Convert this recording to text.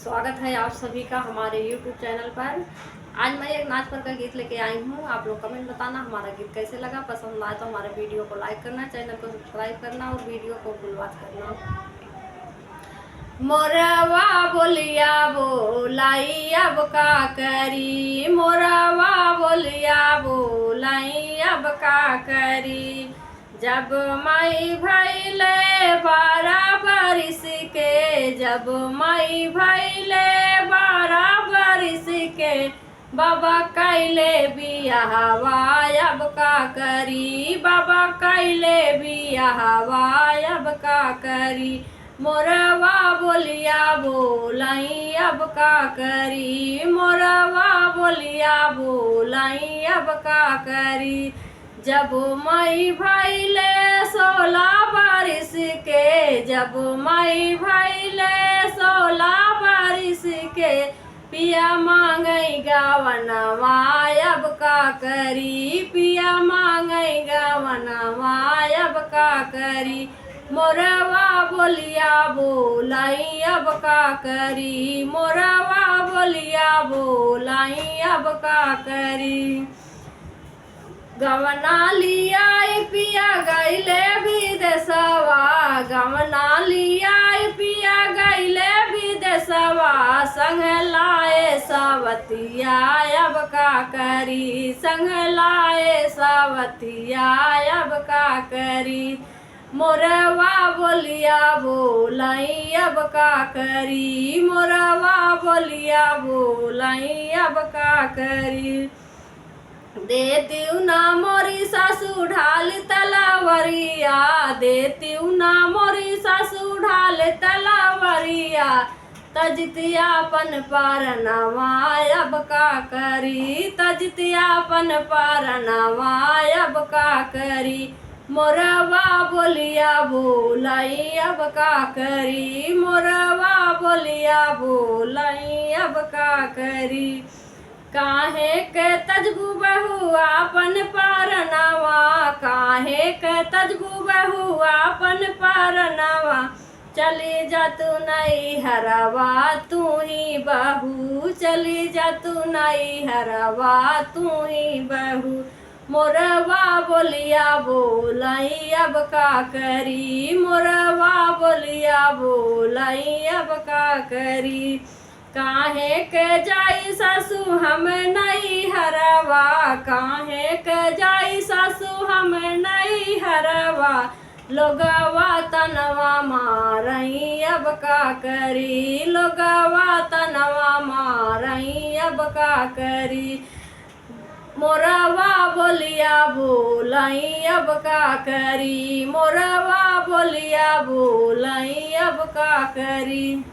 स्वागत है आप सभी का हमारे YouTube चैनल पर। आज मैं एक नाच पर का गीत लेके आई हूँ। आप लोग कमेंट बताना हमारा गीत कैसे लगा। पसंद आए तो हमारे वीडियो को लाइक करना, चैनल को सब्सक्राइब करना और वीडियो को फुल वॉच करना। मोरवा बोलिया बोलाई अब का करी, मोरवा बोलिया बोलाई अब का करी। जब माई भैले 12 बरिस के, जब माई भैले 12 बरिस के, बाबा कैले बियाहवा अब का करी, बाबा कैले बियाहवा अब का करी। मोरवा बोलिया बोलाई अब का करी, मोरवा बोलिया बोलाई अब का करी। जब माई भैले 16 बरिस के, जब माई भैले 16 बरिस के, पिया मांगई गावनवा अब का करी, पिया मांगई गावनवा अब का करी। मोरवा बोलिया बोलाई अब का करी, मोरवा बोलिया बोलाई अब का करी। गवना लिया पिया गैले विदेशवा, गवना लिया पिया गैले विदेशवा, संग लाए सवतिया अब का करी, संग लाए सवतिया अब का करी। मोरवा बोलिया बोलाई अब का करी, मोरवा बोलिया बोलाई अब का करी। देती ना मोरी सासू ढाल तलावरिया, देती ना मोरी सासू ढाल तलावरिया, तजतियापन पारनवा अब का करी, तजतियापन पारनवा अब का करी। मोरवा बोलिया बोलाई अब का करी, मोरवा बोलिया बोलाई अब का करी। काहे के तजबू बहू आपन पारनवा, काहे के तजबू बहू आपन पारनवा, चली जा तू नहीं हरवा तू ही बहू, चली जा तू नहीं हरवा तू ही बहू। मोरवा बोलिया बोलाई अब का करी, मोरवा बोलिया बोलाई अब का करी। काहे के जाई सासू हम नहीं हरवा, काहे के जाई सासू हम नहीं हरवा, लोगवा तनवा मारई अब का करी, लोगवा तनवा मारई अब का करी। मोरवा बोलिया बोलाई अब का करी, मोरवा बोलिया बोलाई अब का करी।